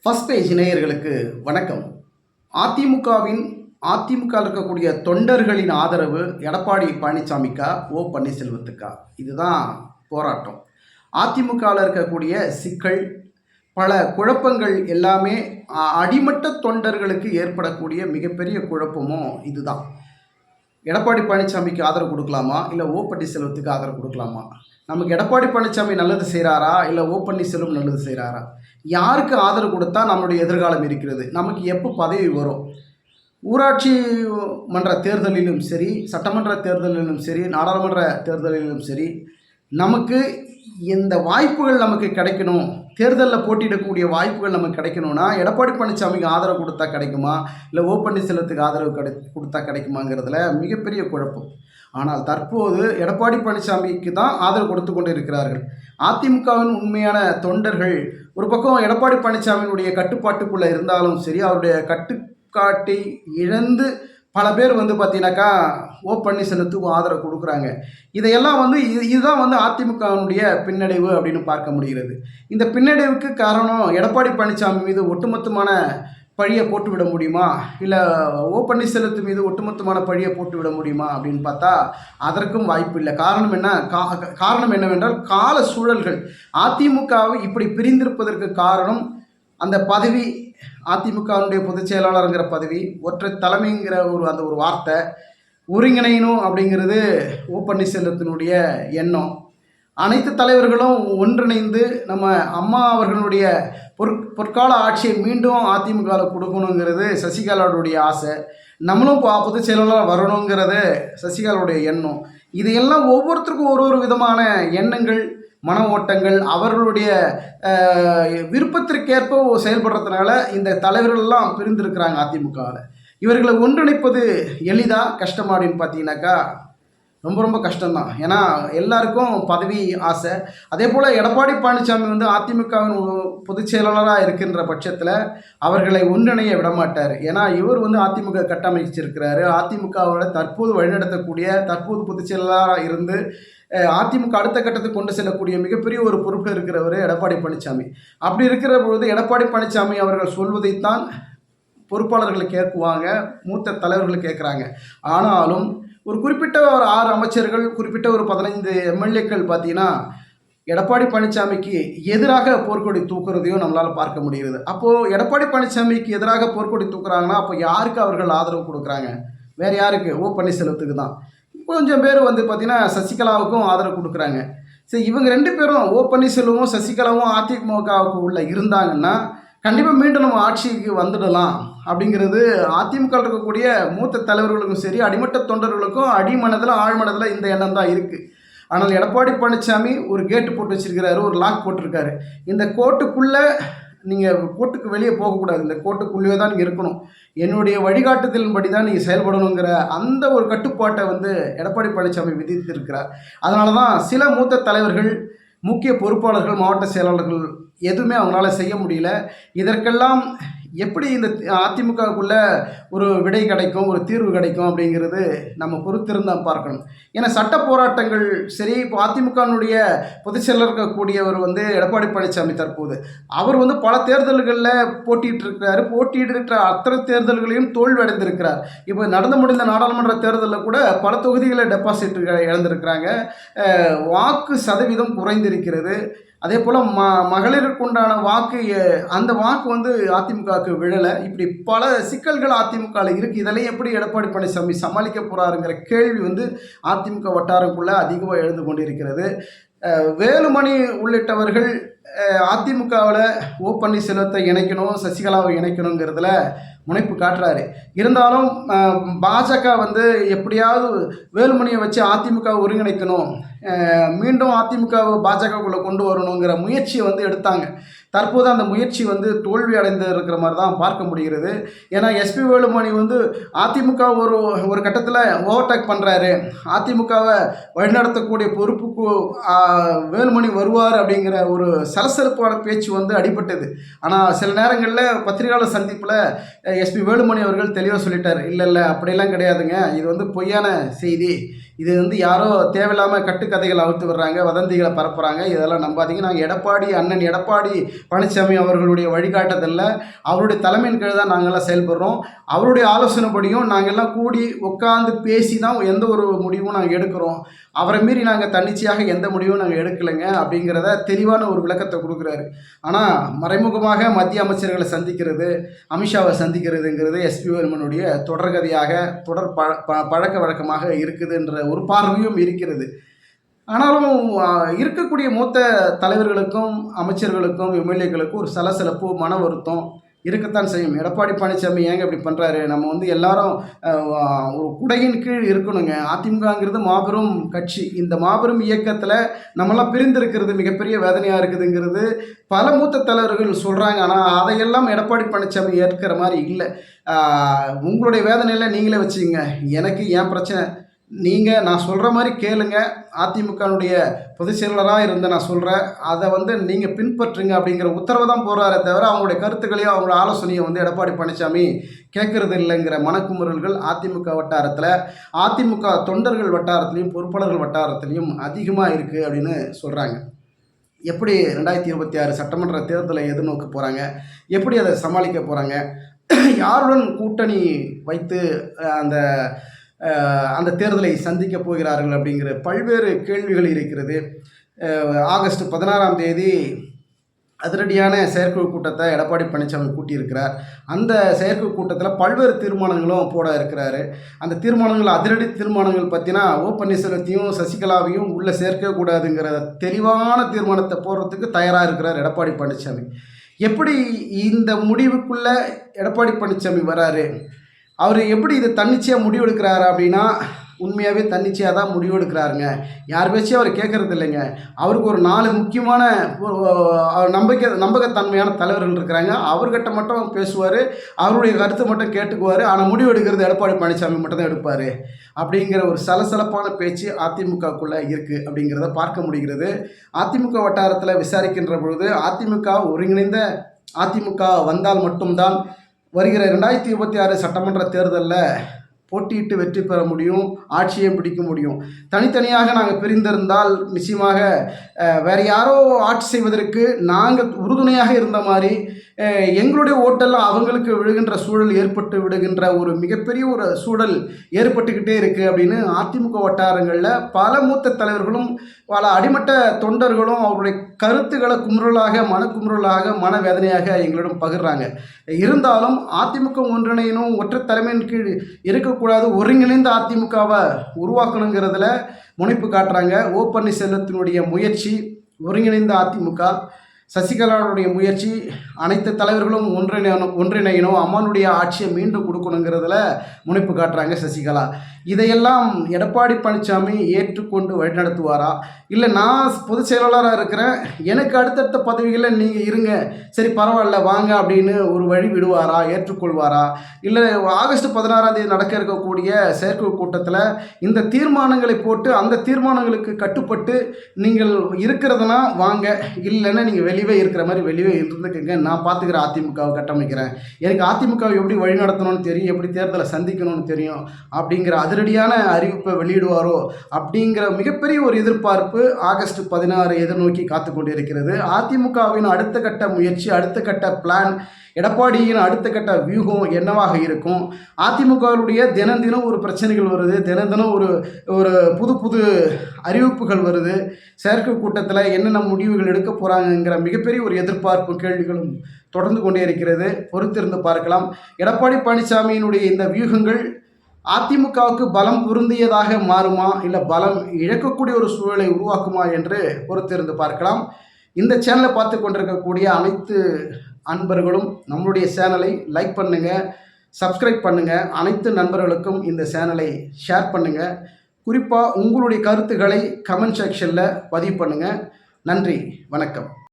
First page நேயர்களுக்கு வணக்கம். அதிமுக இருக்கக்கூடிய தொண்டர்களின் ஆதரவு எடப்பாடி பழனிசாமிக்கா பன்னீர்செல்வத்துக்கா? இதுதான் போராட்டம். அதிமுகவில் இருக்கக்கூடிய சிக்கல், பல குழப்பங்கள் எல்லாமே அடிமட்ட தொண்டர்களுக்கு ஏற்படக்கூடிய மிகப்பெரிய குழப்பமும் இதுதான். எடப்பாடி பழனிசாமிக்கு ஆதரவு கொடுக்கலாமா, இல்லை பன்னீர்செல்வத்துக்கு ஆதரவு கொடுக்கலாமா? நமக்கு எடப்பாடி பழனிசாமி நல்லது செய்கிறாரா, இல்லை பன்னீர்செல்வம் நல்லது செய்கிறாரா? யாருக்கு ஆதரவு கொடுத்தா நம்மளுடைய எதிர்காலம் இருக்கிறது, நமக்கு எப்போ பதவி வரும்? ஊராட்சி மன்ற தேர்தலிலும் சரி, சட்டமன்ற தேர்தலிலும் சரி, நாடாளுமன்ற தேர்தலிலும் சரி, நமக்கு இந்த வாய்ப்புகள் நமக்கு கிடைக்கணும், தேர்தலில் போட்டியிடக்கூடிய வாய்ப்புகள் நமக்கு கிடைக்கணும்னா எடப்பாடி பழனிசாமிக்கு ஆதரவு கொடுத்தா கிடைக்குமா, இல்லை பன்னீர்செல்வத்துக்கு ஆதரவு கொடுத்தா கிடைக்குமாங்கிறதுல மிகப்பெரிய குழப்பம். ஆனால் தற்போது எடப்பாடி பழனிசாமிக்கு தான் ஆதரவு கொடுத்து கொண்டு இருக்கிறார்கள். அதிமுகவின் உண்மையான தொண்டர்கள் ஒரு பக்கம் எடப்பாடி பழனிசாமியினுடைய கட்டுப்பாட்டுக்குள்ளே இருந்தாலும் சரி, அவருடைய கட்டுக்காட்டை இழந்து பல பேர் பார்த்தீங்கன்னாக்கா பன்னீர்செல்வத்துக்கு ஆதரவு கொடுக்குறாங்க. இதையெல்லாம் இதுதான் அதிமுகவினுடைய பின்னடைவு அப்படின்னு பார்க்க முடிகிறது. இந்த பின்னடைவுக்கு காரணம் எடப்பாடி பழனிசாமி மீது ஒட்டுமொத்தமான பழியை போட்டுவிட முடியுமா, இல்லை பன்னீர்செல்வத்து மீது ஒட்டுமொத்தமான பழியை போட்டுவிட முடியுமா அப்படின்னு பார்த்தா அதற்கும் வாய்ப்பு இல்லை. காரணம் என்னவென்றால் கால சூழல்கள். அதிமுகவை இப்படி பிரிந்திருப்பதற்கு காரணம் அந்த பதவி, அதிமுகவினுடைய பொதுச் செயலாளருங்கிற பதவி, ஒற்றை தலைமைங்கிற அந்த ஒரு வார்த்தை, ஒருங்கிணையணும் அப்படிங்கிறது பன்னீர்செல்வத்தினுடைய எண்ணம். அனைத்து தலைவர்களும் ஒன்றிணைந்து நம்ம அம்மா அவர்களுடைய பொற்கால ஆட்சியை மீண்டும் அதிமுகவில் கொடுக்கணுங்கிறது சசிகலாவுடைய ஆசை. நம்மளும் பொதுச் செயலாளர் வரணுங்கிறது சசிகலாவுடைய எண்ணம். இதையெல்லாம் ஒவ்வொருத்தருக்கும் ஒரு விதமான எண்ணங்கள், மன ஓட்டங்கள், அவர்களுடைய விருப்பத்திற்கேற்ப செயல்படுறதுனால இந்த தலைவர்கள்லாம் பிரிந்திருக்கிறாங்க அதிமுகவில். இவர்களை ஒன்றிணைப்பது எளிதா கஷ்டமா அப்படின்னு பார்த்தீங்கன்னாக்கா ரொம்ப கஷ்டம்தான். ஏன்னா எல்லாருக்கும் பதவி ஆசை. அதே போல் எடப்பாடி பழனிசாமி அதிமுகவின் பொதுச் செயலாளராக இருக்கின்ற பட்சத்தில் அவர்களை ஒன்றிணைய விடமாட்டார். ஏன்னா இவர் அதிமுக கட்டமைச்சிருக்கிறாரு. அதிமுகவோட தற்போது வழிநடத்தக்கூடிய, தற்போது பொதுச் செயலாளராக இருந்து அதிமுக அடுத்த கட்டத்துக்கு கொண்டு செல்லக்கூடிய மிகப்பெரிய ஒரு பொறுப்பு இருக்கிறவர் எடப்பாடி பழனிசாமி. அப்படி இருக்கிற பொழுது எடப்பாடி பழனிசாமி அவர்கள் சொல்வதைத்தான் பொறுப்பாளர்களை கேட்குவாங்க, மூத்த தலைவர்கள் கேட்குறாங்க. ஆனாலும் ஒரு குறிப்பிட்ட ஒரு 6 அமைச்சர்கள், குறிப்பிட்ட ஒரு 15 எம்எல்ஏக்கள் பார்த்தீங்கன்னா எடப்பாடி பழனிசாமிக்கு எதிராக போர்க்கொடி தூக்குறதையும் நம்மளால் பார்க்க முடிகிறது. அப்போது எடப்பாடி பழனிசாமிக்கு எதிராக போர்க்கொடி தூக்குறாங்கன்னா அப்போ யாருக்கு அவர்கள் ஆதரவு கொடுக்குறாங்க? வேறு யாருக்கு? பன்னீர்செல்வத்துக்கு தான். கொஞ்சம் பேர் பார்த்தீங்கன்னா சசிகலாவுக்கும் ஆதரவு கொடுக்குறாங்க. சரி, இவங்க 2 பேரும் பன்னீர்செல்வமும் சசிகலாவும் அதிமுகவுக்கு உள்ள இருந்தாங்கன்னா கண்டிப்பாக மீண்டும் நம்ம ஆட்சிக்கு வந்துடலாம் அப்படிங்கிறது அதிமுக இருக்கக்கூடிய மூத்த தலைவர்களுக்கும் சரி, அடிமட்ட தொண்டர்களுக்கும் அடிமனதில் ஆழ்மனதில் இந்த எண்ணம் தான் இருக்குது. ஆனால் எடப்பாடி பழனிசாமி ஒரு கேட்டு போட்டு வச்சிருக்கிறாரு, ஒரு லாக் போட்டிருக்காரு. இந்த கோட்டுக்குள்ளே நீங்கள் கோட்டுக்கு வெளியே போகக்கூடாது, இந்த கோட்டுக்குள்ளேயே தான் நீங்கள் இருக்கணும், என்னுடைய வழிகாட்டுதலின்படி தான் நீங்கள் செயல்படணுங்கிற அந்த ஒரு கட்டுப்பாட்டை எடப்பாடி பழனிசாமி விதித்திருக்கிறார். அதனால தான் சில மூத்த தலைவர்கள், முக்கிய பொறுப்பாளர்கள், மாவட்ட செயலாளர்கள் எதுவுமே அவங்களால செய்ய முடியல. இதற்கெல்லாம் எப்படி இந்த அதிமுகவுக்குள்ள ஒரு விடை கிடைக்கும், ஒரு தீர்வு கிடைக்கும் அப்படிங்கிறது நம்ம பொறுத்திருந்தால் பார்க்கணும். ஏன்னா சட்ட போராட்டங்கள் சரி, இப்போ அதிமுகனுடைய பொதுச் செயலர் இருக்கக்கூடியவர் எடப்பாடி பழனிசாமி தற்போது அவர் பல தேர்தல்களில் போட்டியிட்டிருக்கிற அத்தனை தேர்தல்களையும் தோல்வி அடைந்திருக்கிறார். இப்போ நடந்து முடிந்த நாடாளுமன்ற தேர்தலில் கூட பல தொகுதிகளில் டெபாசிட் இழந்திருக்கிறாங்க. வாக்கு சதவீதம் குறைந்திருக்கிறது. அதே போல் மகளிருக்கு உண்டான வாக்கு, அந்த வாக்கு அதிமுகவுக்கு விழலை. இப்படி பல சிக்கல்கள் அதிமுகவில் இருக்குது. இதெல்லாம் எப்படி எடப்பாடி பழனிசாமி சமாளிக்க போகிறாருங்கிற கேள்வி அதிமுக வட்டாரக்குள்ளே அதிகமாக எழுந்து கொண்டிருக்கிறது. வேலுமணி உள்ளிட்டவர்கள் அதிமுகவில் பன்னீர்செல்வத்தை இணைக்கணும், சசிகலாவை இணைக்கணுங்கிறதுல முனைப்பு காட்டுறாரு. இருந்தாலும் பாஜக எப்படியாவது வேலுமணியை வச்சு அதிமுக ஒருங்கிணைக்கணும், மீண்டும் அதிமுக பாஜகக்குள்ளே கொண்டு வரணுங்கிற முயற்சியை எடுத்தாங்க. தற்போது அந்த முயற்சி தோல்வி அடைந்து இருக்கிற மாதிரி தான் பார்க்க முடிகிறது. ஏன்னா எஸ்பி வேலுமணி அதிமுக ஒரு கட்டத்தில் ஓவர்டேக் பண்ணுறாரு. அதிமுகவை வழிநடத்தக்கூடிய பொறுப்புக்கு வேலுமணி வருவார் அப்படிங்கிற ஒரு சலசலப்பான பேச்சு அடிபட்டது. ஆனால் சில நேரங்களில் பத்திரிகையாளர் சந்திப்பில் எஸ்பி வேலுமணி அவர்கள் தெளிவாக சொல்லிட்டார், இல்லை அப்படியெல்லாம் கிடையாதுங்க, இது பொய்யான செய்தி, இது வந்து யாரோ தேவையில்லாமல் கட்டுக்கதைகள் அவுத்து விடுறாங்க, வதந்திகளை பரப்புகிறாங்க. இதெல்லாம் நம்பாதீங்க. நாங்கள் அண்ணன் எடப்பாடி பழனிசாமி அவர்களுடைய வழிகாட்டுதலில் அவருடைய தலைமையின் கீழ் தான் நாங்கள்லாம் செயல்படுறோம். அவருடைய ஆலோசனைப்படியும் நாங்கள்லாம் கூடி உட்காந்து பேசி தான் எந்த ஒரு முடிவும் நாங்கள் எடுக்கிறோம். அவரை மீறி நாங்கள் தன்னிச்சையாக எந்த முடிவும் நாங்கள் எடுக்கலைங்க அப்படிங்கிறத தெளிவான ஒரு விளக்கத்தை கொடுக்குறாரு. ஆனால் மறைமுகமாக மத்திய அமைச்சர்களை சந்திக்கிறது, அமித்ஷாவை சந்திக்கிறதுங்கிறது எஸ்பி வேலுமணியுடைய தொடர்கதையாக பழக்க வழக்கமாக இருக்குதுன்ற ஒரு பார்வையும் இருக்கிறது. ஆனாலும் இருக்கக்கூடிய மூத்த தலைவர்களுக்கும் அமைச்சர்களுக்கும் எம்எல்ஏக்களுக்கும் ஒரு சலசலப்பு, மன வருத்தம் இருக்கத்தான் செய்யும். எடப்பாடி பழனிசாமி ஏங்க இப்படி பண்ணுறாரு? நம்ம வந்து எல்லாரும் ஒரு குடையின் கீழ் இருக்கணுங்க. அதிமுகங்கிறது மாபெரும் கட்சி. இந்த மாபெரும் இயக்கத்தில் நம்மளாம் பிரிந்திருக்கிறது மிகப்பெரிய வேதனையாக இருக்குதுங்கிறது பல மூத்த தலைவர்கள் சொல்கிறாங்க. ஆனால் அதையெல்லாம் எடப்பாடி பழனிசாமி ஏற்கிற மாதிரி இல்லை. உங்களுடைய வேதனையில் நீங்களே வச்சுங்க, எனக்கு ஏன் பிரச்சனை, நீங்கள் நான் சொல்கிற மாதிரி கேளுங்க. அதிமுகனுடைய பொதுச் செயலாளராக இருந்து நான் சொல்கிறேன், அதை வந்து நீங்கள் பின்பற்றுங்க அப்படிங்கிற உத்தரவை தான் போடுறாரே தவிர அவங்களுடைய கருத்துக்களையும் அவங்களோட ஆலோசனையும் வந்து எடப்பாடி பழனிசாமி கேட்கறது இல்லைங்கிற மனக்குமுறல்கள் அதிமுக வட்டாரத்தில், அதிமுக தொண்டர்கள் வட்டாரத்துலேயும் பொறுப்பாளர்கள் வட்டாரத்துலேயும் அதிகமாக இருக்குது அப்படின்னு சொல்கிறாங்க. எப்படி 2026 சட்டமன்ற தேர்தலை எதிர்நோக்க போகிறாங்க, எப்படி அதை சமாளிக்க போகிறாங்க, யாருடன் கூட்டணி வைத்து அந்த தேர்தலை சந்திக்க போகிறார்கள் அப்படிங்கிற பல்வேறு கேள்விகள் இருக்கிறது. ஆகஸ்ட் 16ஆம் தேதி அதிரடியான செயற்குழு கூட்டத்தை எடப்பாடி பழனிசாமி கூட்டியிருக்கிறார். அந்த செயற்குழு கூட்டத்தில் பல்வேறு தீர்மானங்களும் போட இருக்கிறாரு. அந்த தீர்மானங்கள், அதிரடி தீர்மானங்கள் பற்றினா பன்னீர்செல்வத்தையும் சசிகலாவையும் உள்ளே சேர்க்கக்கூடாதுங்கிற தெளிவான தீர்மானத்தை போடுறதுக்கு தயாராக இருக்கிறார் எடப்பாடி பழனிசாமி. எப்படி இந்த முடிவுக்குள்ளே எடப்பாடி பழனிசாமி வராரு, அவர் எப்படி இதை தன்னிச்சையாக முடிவெடுக்கிறாரு அப்படின்னா, உண்மையாகவே தன்னிச்சையாக தான் முடிவெடுக்கிறாருங்க. யார் பேச்சும் அவர் கேட்குறது இல்லைங்க. அவருக்கு ஒரு 4 முக்கியமான நம்பகத்தன்மையான தலைவர்கள் இருக்கிறாங்க. அவர்கிட்ட மட்டும் பேசுவார், அவருடைய கருத்தை மட்டும் கேட்டுக்குவார். ஆனால் முடிவெடுக்கிறது எடப்பாடி பழனிசாமி மட்டும் தான் எடுப்பார் அப்படிங்கிற ஒரு சலசலப்பான பேச்சு அதிமுகக்குள்ளே இருக்குது அப்படிங்கிறத பார்க்க முடிகிறது. அதிமுக வட்டாரத்தில் விசாரிக்கின்ற பொழுது அதிமுக வந்தால் மட்டும்தான் வருகிற 2026 சட்டமன்ற தேர்தலில் போட்டியிட்டு வெற்றி பெற முடியும், ஆட்சியை பிடிக்க முடியும். தனித்தனியாக நாங்கள் பிரிந்திருந்தால் நிச்சயமாக வேறு யாரோ ஆட்சி செய்வதற்கு நாங்கள் உறுதுணையாக இருந்த மாதிரி எங்களுடைய ஓட்டெல்லாம் அவங்களுக்கு விழுகின்ற சூழல் ஏற்பட்டு விடுகின்ற ஒரு மிகப்பெரிய ஒரு சூழல் ஏற்பட்டுக்கிட்டே இருக்குது அப்படின்னு அதிமுக வட்டாரங்களில் பல மூத்த தலைவர்களும் பல அடிமட்ட தொண்டர்களும் அவருடைய கருத்துக்களை மனக்குமுறலாக மனவேதனையாக எங்களிடம் பகிர்றாங்க. இருந்தாலும் அதிமுக ஒன்றிணையணும், ஒற்றை தலைமையின் கீழ் இருக்கக்கூடாது, ஒருங்கிணைந்த அதிமுகவை உருவாக்கணுங்கிறதுல முனைப்பு காட்டுறாங்க. பன்னீர்செல்வத்தினுடைய முயற்சி ஒருங்கிணைந்த அதிமுக, சசிகலாவுடைய முயற்சி அனைத்து தலைவர்களும் ஒன்றிணையணும், அம்மானுடைய ஆட்சியை மீண்டும் கொடுக்கணுங்கிறதுல முனைப்பு காட்டுறாங்க சசிகலா. இதையெல்லாம் எடப்பாடி பழனிசாமி ஏற்றுக்கொண்டு வழிநடத்துவாரா, இல்லை நான் பொதுச் செயலாளராக இருக்கிறேன், எனக்கு அடுத்தடுத்த பதவிகளில் நீங்கள் இருங்க, சரி பரவாயில்ல வாங்க அப்படின்னு ஒரு வழி விடுவாரா, ஏற்றுக்கொள்வாரா, இல்லை ஆகஸ்ட் 16ஆம் தேதி நடக்க இருக்கக்கூடிய செயற்குழு கூட்டத்தில் இந்த தீர்மானங்களை போட்டு அந்த தீர்மானங்களுக்கு கட்டுப்பட்டு நீங்கள் இருக்கிறதுனா வாங்க, இல்லைன்னா நீங்கள் வெளியே இருக்கிற மாதிரி வெளியே இருந்துக்கங்க, நான் பார்த்துக்கிறேன், அதிமுகவை கட்டமைக்கிறேன், எனக்கு அதிமுகவை எப்படி வழிநடத்தணும்னு தெரியும், எப்படி தேர்தலை சந்திக்கணும்னு தெரியும் அப்படிங்கிற அதிரடியான அறிவிப்பை வெளியிடுவாரோ அப்படிங்கிற மிகப்பெரிய ஒரு எதிர்பார்ப்பு ஆகஸ்ட் 16 எதிர்நோக்கி காத்து கொண்டிருக்கிறது. அதிமுகவின் அடுத்த கட்ட முயற்சி, அடுத்த கட்ட பிளான், எடப்பாடியின் அடுத்த கட்ட வியூகம் என்னவாக இருக்கும்? அதிமுகவுடைய தினம் ஒரு பிரச்சனைகள் வருது, தினம் ஒரு புது அறிவிப்புகள் வருது, செயற்கை கூட்டத்தில் என்னென்ன முடிவுகள் எடுக்க போகிறாங்கங்கிற மிகப்பெரிய ஒரு எதிர்பார்ப்பு கேள்விகளும் தொடர்ந்து கொண்டே இருக்கிறது. பொறுத்திருந்து பார்க்கலாம். எடப்பாடி பழனிசாமியினுடைய இந்த வியூகங்கள் அதிமுகவுக்கு பலம் பொருந்தியதாக மாறுமா, இல்லை பலம் இழக்கக்கூடிய ஒரு சூழலை உருவாக்குமா என்று பொறுத்திருந்து பார்க்கலாம். இந்த சேனலை பார்த்து கொண்டிருக்கக்கூடிய அனைத்து அன்பர்களும் நம்மளுடைய சேனலை லைக் பண்ணுங்கள், சப்ஸ்கிரைப் பண்ணுங்கள், அனைத்து நண்பர்களுக்கும் இந்த சேனலை ஷேர் பண்ணுங்கள். குறிப்பாக உங்களுடைய கருத்துக்களை கமெண்ட் செக்ஷனில் பதிவு பண்ணுங்கள். நன்றி, வணக்கம்.